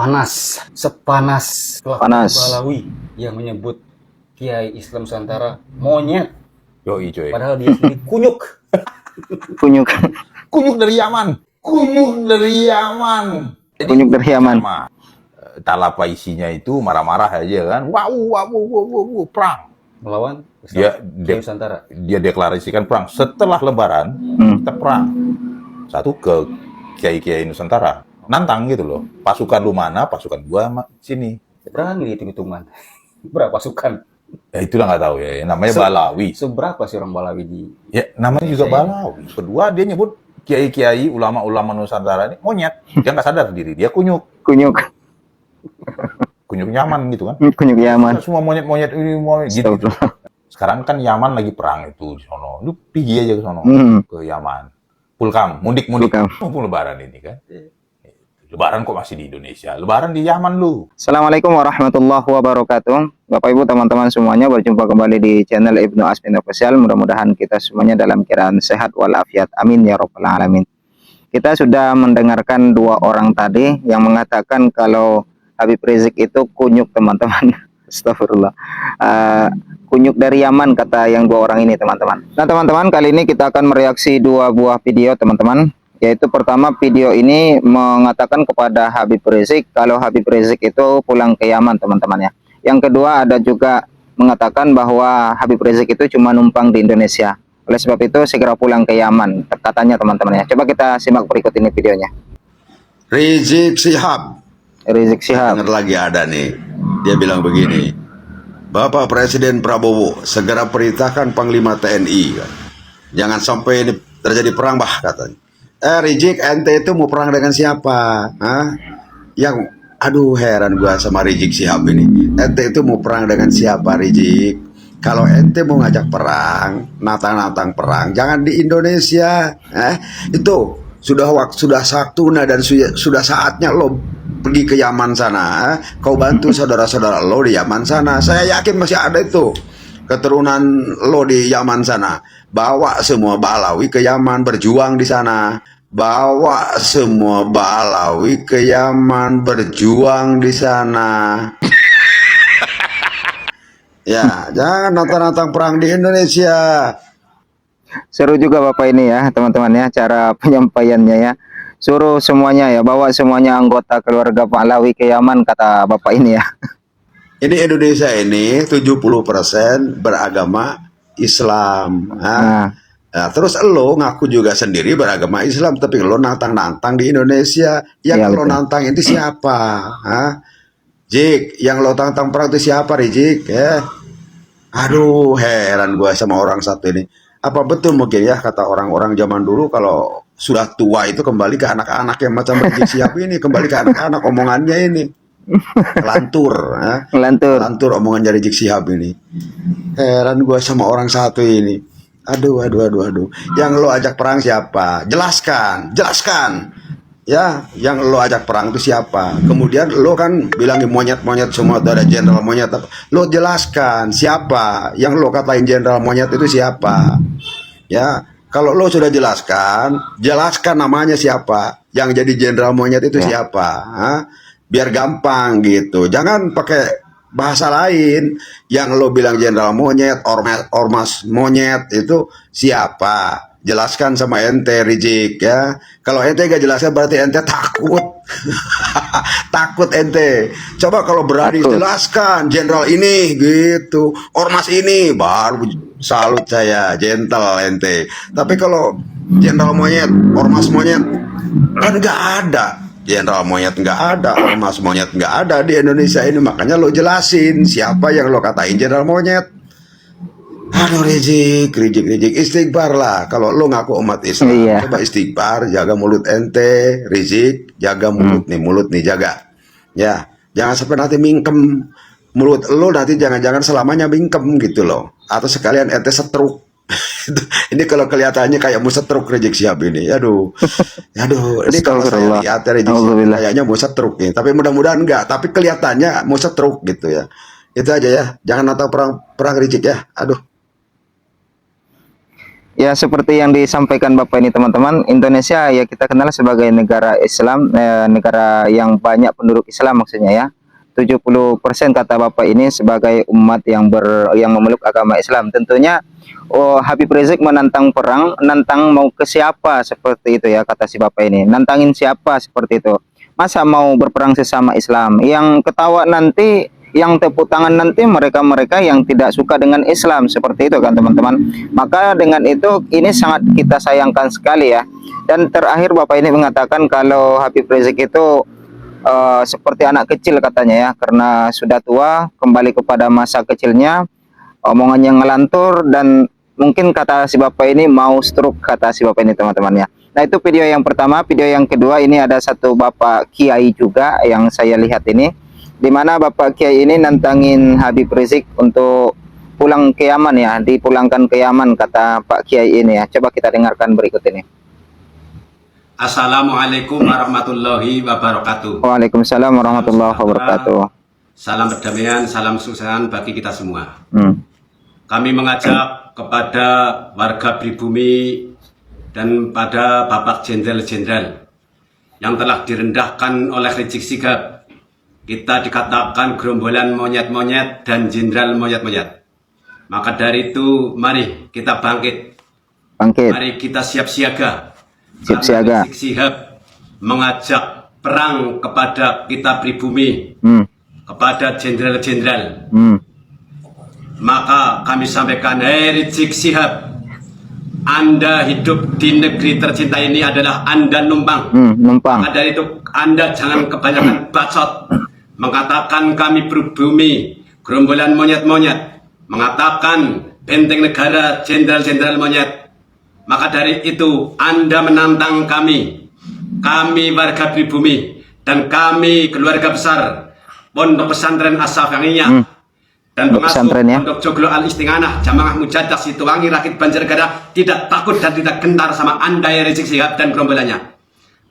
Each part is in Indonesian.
panas, sepanas Panas. Balawi yang menyebut Kiai Islam Nusantara monyet. Yoi cuy. Padahal dia sendiri kunyuk. Kunyuk. Kunyuk dari Yaman. Kunyuk dari Yaman. Jadi, Kunyuk dari Yaman. Sama, talapa isinya itu marah-marah aja kan. Wow, perang. Melawan Dia Kiai Nusantara. Dia deklarasikan perang. Setelah Lebaran, kita perang. Satu ke Kiai Nusantara. Nantang gitu loh. Pasukan lu mana, pasukan gua sini. Berani hitung-hitungan. Berapa pasukan? Ya itulah nggak tahu ya. Namanya Balawi. Seberapa sih orang Balawi di... Ya namanya juga Balawi. Kedua dia nyebut kiai-kiai, ulama-ulama Nusantara ini monyet. Dia nggak sadar diri. Dia kunyuk. Kunyuk. Kunyuk Yaman gitu kan. Kunyuk Yaman. Semua monyet-monyet ini monyet gitu. Sekarang kan Yaman lagi perang itu di sono. Lu pergi aja ke sono. Ke Yaman. Pulkam, mudik. Mumpung Lebaran ini kan. Lebaran kok masih di Indonesia? Lebaran di Yaman lu. Assalamualaikum warahmatullahi wabarakatuh. Bapak Ibu teman-teman semuanya, berjumpa kembali di channel Ibnu Asmin Official. Mudah-mudahan kita semuanya dalam keadaan sehat walafiat. Amin ya rabbal alamin. Kita sudah mendengarkan dua orang tadi yang mengatakan kalau Habib Rizik itu kunyuk, teman-teman. Astagfirullah. Kunyuk dari Yaman kata yang dua orang ini, teman-teman. Nah, teman-teman, kali ini kita akan mereaksi dua buah video, teman-teman. Yaitu pertama, video ini mengatakan kepada Habib Rizik kalau Habib Rizik itu pulang ke Yaman, teman-teman ya. Yang kedua, ada juga mengatakan bahwa Habib Rizik itu cuma numpang di Indonesia. Oleh sebab itu segera pulang ke Yaman, katanya, teman-teman ya. Coba kita simak berikut ini videonya. Rizik Syihab. Rizik Syihab. Dengar lagi ada nih. Dia bilang begini. Bapak Presiden Prabowo segera perintahkan Panglima TNI kan. Jangan sampai ini terjadi perang bah katanya. Rizik, ente itu mau perang dengan siapa? Hah? Aduh heran gua sama Rizik Syihab ini. Ente itu mau perang dengan siapa, Rizik? Kalau ente mau ngajak perang, natang-natang perang, jangan di Indonesia. Itu sudah waktunya dan sudah saatnya lo pergi ke Yaman sana. Kau bantu saudara-saudara lo di Yaman sana. Saya yakin masih ada itu keturunan lo di Yaman sana. Bawa semua Balawi ke Yaman, berjuang di sana. Bawa semua Balawi ke Yaman, berjuang di sana. Ya, jangan nantang-nantang perang di Indonesia. Seru juga Bapak ini ya, teman-teman ya, cara penyampaiannya ya. Suruh semuanya ya, bawa semuanya anggota keluarga Balawi ke Yaman, kata Bapak ini ya. Ini Indonesia ini 70% beragama Islam. Nah, terus lo ngaku juga sendiri beragama Islam, tapi lo nantang-nantang di Indonesia. Yang lo nantang itu siapa? Jik, yang lo tantang perang itu siapa, Rizik? Aduh, heran gue sama orang satu ini. Apa betul mungkin ya kata orang-orang zaman dulu kalau sudah tua itu kembali ke anak-anak yang macam Rizik Syihab ini, kembali ke anak-anak omongannya ini. Lantur omongan Rizik Syihab ini. Heran gue sama orang satu ini. Aduh. Yang lo ajak perang siapa? Jelaskan. Ya, yang lo ajak perang itu siapa? Kemudian lo kan bilangin monyet-monyet semua, ada jenderal monyet. Lo jelaskan siapa? Yang lo katain jenderal monyet itu siapa? Ya, kalau lo sudah jelaskan namanya siapa? Yang jadi jenderal monyet itu siapa? Biar gampang gitu. Jangan pakai bahasa lain. Yang lo bilang jenderal monyet, ormas monyet itu siapa? Jelaskan sama ente, Rizik ya. Kalau ente gak jelaskan berarti ente takut. Takut ente. Coba kalau berani jelaskan jenderal ini gitu, ormas ini, baru salut saya, gentle ente. Tapi kalau jenderal monyet, ormas monyet, kan gak ada. Jenderal monyet nggak ada, ormas monyet nggak ada di Indonesia ini. Makanya lo jelasin siapa yang lo katain jenderal monyet. Aduh, Rizik, istighfar lah. Kalau lo ngaku umat Islam, coba istighfar, jaga mulut ente, Rizik, jaga mulut nih, jaga. Ya, jangan sampai nanti mingkem mulut lo, nanti jangan-jangan selamanya mingkem gitu loh. Atau sekalian ente setruk. Ini kalau kelihatannya kayak mau setruk Rizik Syihab ini. Aduh. Ini kalau saya lihat Rizik Syihab kayaknya mau setruk nih. Tapi mudah-mudahan enggak. Tapi kelihatannya mau setruk gitu ya. Itu aja ya. Jangan nantang perang Rizik ya. Aduh. Ya, seperti yang disampaikan Bapak ini teman-teman, Indonesia ya kita kenal sebagai negara Islam, negara yang banyak penduduk Islam maksudnya ya. 70% kata Bapak ini sebagai umat yang memeluk agama Islam. Tentunya Habib Rizik menantang perang, nantang mau ke siapa seperti itu ya kata si Bapak ini. Nantangin siapa seperti itu. Masa mau berperang sesama Islam? Yang ketawa nanti, yang tepuk tangan nanti mereka-mereka yang tidak suka dengan Islam, seperti itu kan teman-teman. Maka dengan itu ini sangat kita sayangkan sekali ya. Dan terakhir Bapak ini mengatakan kalau Habib Rizik itu seperti anak kecil katanya ya, karena sudah tua kembali kepada masa kecilnya, omongannya ngelantur, dan mungkin kata si Bapak ini mau stroke kata si Bapak ini teman-teman ya. Nah, itu video yang pertama. Video yang kedua, ini ada satu Bapak Kiai juga yang saya lihat ini, di mana Bapak Kiai ini nantangin Habib Rizik untuk pulang ke Yaman ya, dipulangkan ke Yaman kata Pak Kiai ini ya. Coba kita dengarkan berikut ini. Assalamualaikum warahmatullahi wabarakatuh. Waalaikumsalam warahmatullahi wabarakatuh. Salam perdamaian, salam kesuksesan bagi kita semua. Kami mengajak kepada warga pribumi dan pada Bapak Jenderal-Jenderal yang telah direndahkan oleh Rizik Syihab. Kita dikatakan gerombolan monyet-monyet dan jenderal monyet-monyet. Maka dari itu mari kita bangkit. Mari kita siap siaga. Karena Rizik Syihab mengajak perang kepada kita pribumi, kepada jenderal-jenderal. Maka kami sampaikan, Rizik Syihab, Anda hidup di negeri tercinta ini adalah Anda numpang. Maka dari itu Anda jangan kebanyakan bacot. Mengatakan kami pribumi, gerombolan monyet-monyet, mengatakan benteng negara, jenderal-jenderal monyet. Maka dari itu Anda menantang kami warga pribumi, dan kami keluarga besar Pondok Pesantren As-Safiyah dan pengasuh Pondok Joglo Al-Istighanah Jamaah Mujadah Situwangi Rakit Banjarnegara tidak takut dan tidak gentar sama Anda ya Rizik Syihab dan gerombolannya.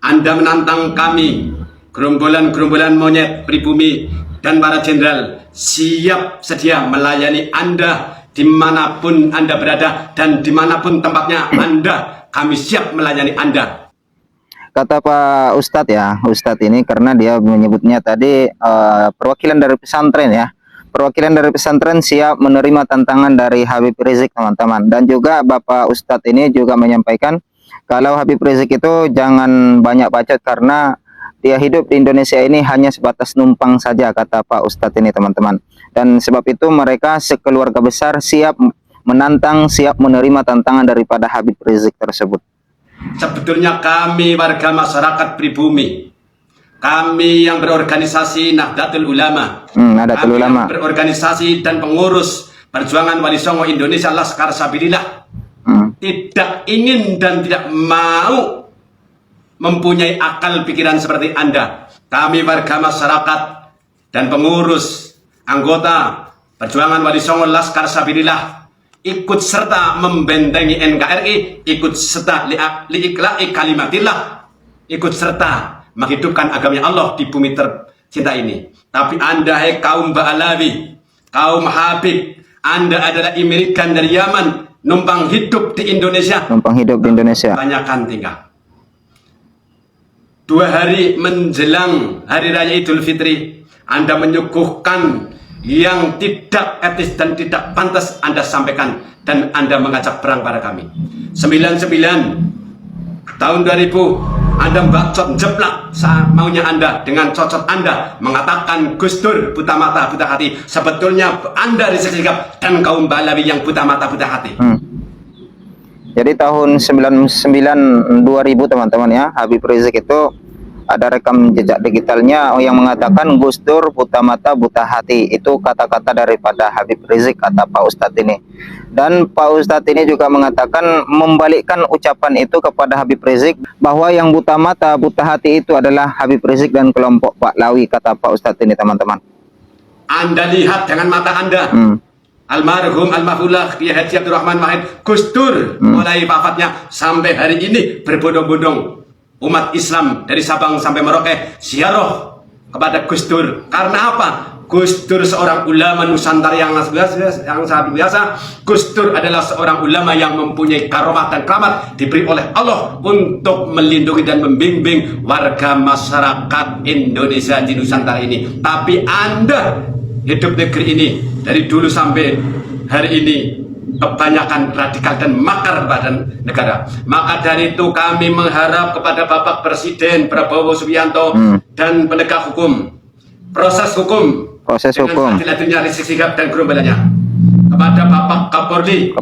Anda menantang kami, gerombolan monyet pribumi dan para jenderal, siap sedia melayani Anda dimanapun Anda berada dan dimanapun tempatnya Anda, kami siap melayani Anda. Kata Pak Ustadz ya, Ustadz ini karena dia menyebutnya tadi perwakilan dari pesantren ya, perwakilan dari pesantren siap menerima tantangan dari Habib Rizik teman-teman. Dan juga Bapak Ustadz ini juga menyampaikan kalau Habib Rizik itu jangan banyak bacot karena dia hidup di Indonesia ini hanya sebatas numpang saja kata Pak Ustadz ini teman-teman. Dan sebab itu mereka sekeluarga besar siap menantang, siap menerima tantangan daripada Habib Rizik tersebut. Sebetulnya kami warga masyarakat pribumi, kami yang berorganisasi Nahdlatul Ulama, Nahdlatul Ulama, yang berorganisasi dan pengurus perjuangan Wali Songo Indonesia Laskar Sabilillah, tidak ingin dan tidak mau mempunyai akal pikiran seperti Anda. Kami warga masyarakat dan pengurus anggota perjuangan Wali Songo Laskar Sabilillah ikut serta membentengi NKRI, ikut serta li'ikla'i kalimatillah, ikut serta menghidupkan agama Allah di bumi tercinta ini. Tapi Anda kaum Ba'alawi, kaum Habib, Anda adalah imigran dari Yaman, numpang hidup di Indonesia. Numpang hidup di Indonesia. Tanyakan tinggal. 2 hari menjelang Hari Raya Idul Fitri, Anda menyuguhkan yang tidak etis dan tidak pantas Anda sampaikan, dan Anda mengajak perang pada kami. 99 tahun 2000 Anda bacot jeplak maunya Anda dengan cocot Anda mengatakan Gus Dur buta mata buta hati. Sebetulnya Anda Rizik Syihab dan kaum Ba'alawi yang buta mata buta hati. Jadi tahun 99 2000 teman-teman ya, Habib Rizik itu ada rekam jejak digitalnya yang mengatakan Gus Dur buta mata buta hati. Itu kata-kata daripada Habib Rizik kata Pak Ustadz ini. Dan Pak Ustadz ini juga mengatakan membalikkan ucapan itu kepada Habib Rizik bahwa yang buta mata buta hati itu adalah Habib Rizik dan kelompok Pak Lawi kata Pak Ustadz ini teman-teman. Anda lihat dengan mata Anda. Almarhum Al-Mahfulah Kiai Haji Abdul Rahman Wahid Gus Dur mulai wafatnya sampai hari ini berbondong-bondong umat Islam dari Sabang sampai Merauke ziarah kepada Gus Dur. Karena apa? Gus Dur seorang ulama Nusantara yang sangat biasa. Gus Dur adalah seorang ulama yang mempunyai karomah dan keramat diberi oleh Allah untuk melindungi dan membimbing warga masyarakat Indonesia di Nusantara ini. Tapi Anda hidup negeri ini dari dulu sampai hari ini kebanyakan radikal dan makar pada negara. Maka dari itu kami mengharap kepada Bapak Presiden Prabowo Subianto dan penegak hukum, proses hukum dengan adil-adilnya Rizik Syihab dan gerombolannya, kepada Bapak Kapolri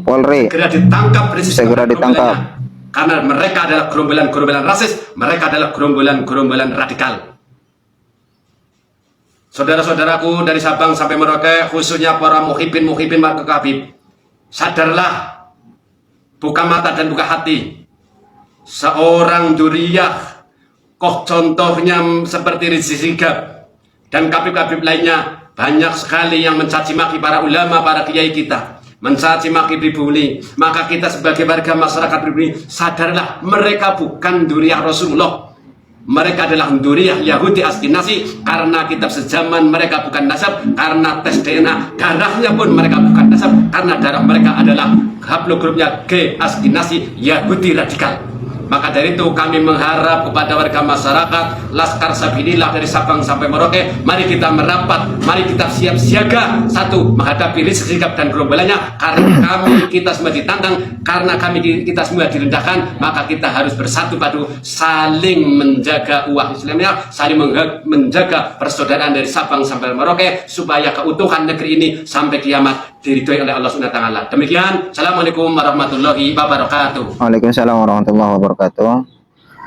segera ditangkap Rizik Syihab dan gerombolannya, karena mereka adalah gerombolan-gerombolan rasis, mereka adalah gerombolan-gerombolan radikal. Saudara-saudaraku dari Sabang sampai Merauke, khususnya para muhibin Marko Habib, sadarlah, buka mata dan buka hati. Seorang duriah, kok contohnya seperti Rizik Syihab dan kabib-kabib lainnya, banyak sekali yang mencaci maki para ulama, para kiai kita, mencaci maki pribumi. Maka kita sebagai warga masyarakat pribumi, sadarlah, mereka bukan duriah Rasulullah. Mereka adalah duriah Yahudi Askinasi, karena kitab sejaman mereka bukan nasab, karena tes DNA darahnya pun mereka bukan nasab, karena darah mereka adalah haplogrupnya G Askinasi Yahudi radikal. Maka dari itu kami mengharap kepada warga masyarakat Laskar Sabilillah dari Sabang sampai Merauke, mari kita merapat, mari kita siap siaga, satu, menghadapi Rizik Syihab dan gerombolannya, karena kita semua ditantang, karena kita semua direndahkan. Maka kita harus bersatu padu, saling menjaga uang Islamnya, saling menjaga persaudaraan dari Sabang sampai Merauke, supaya keutuhan negeri ini sampai kiamat diridhoi oleh Allah Subhanahu wa taala. Demikian, assalamualaikum warahmatullahi wabarakatuh. Waalaikumsalam warahmatullahi wabarakatuh.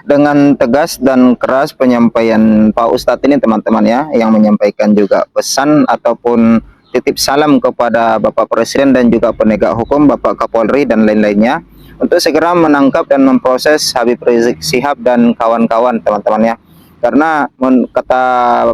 Dengan tegas dan keras penyampaian Pak Ustadz ini teman-teman ya, yang menyampaikan juga pesan ataupun titip salam kepada Bapak Presiden dan juga penegak hukum, Bapak Kapolri dan lain-lainnya, untuk segera menangkap dan memproses Habib Rizik Syihab dan kawan-kawan teman-teman ya. Karena kata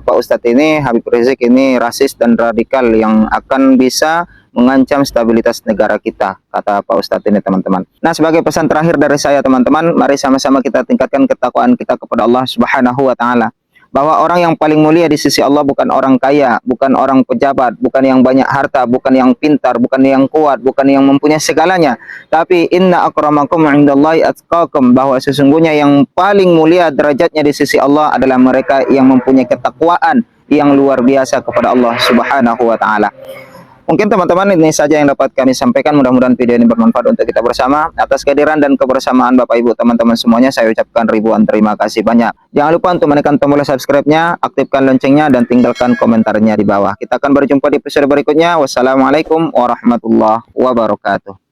Bapak Ustadz ini, Habib Rizik ini rasis dan radikal yang akan bisa mengancam stabilitas negara kita, kata Pak Ustadz ini teman-teman. Nah, sebagai pesan terakhir dari saya teman-teman, mari sama-sama kita tingkatkan ketakwaan kita kepada Allah Subhanahu wa taala, bahwa orang yang paling mulia di sisi Allah bukan orang kaya, bukan orang pejabat, bukan yang banyak harta, bukan yang pintar, bukan yang kuat, bukan yang mempunyai segalanya, tapi inna akramakum indallahi atqakum, bahwa sesungguhnya yang paling mulia derajatnya di sisi Allah adalah mereka yang mempunyai ketakwaan yang luar biasa kepada Allah Subhanahu wa taala. Mungkin teman-teman ini saja yang dapat kami sampaikan. Mudah-mudahan video ini bermanfaat untuk kita bersama. Atas kehadiran dan kebersamaan Bapak Ibu teman-teman semuanya, saya ucapkan ribuan terima kasih banyak. Jangan lupa untuk menekan tombol subscribe-nya, aktifkan loncengnya, dan tinggalkan komentarnya di bawah. Kita akan berjumpa di episode berikutnya. Wassalamualaikum warahmatullahi wabarakatuh.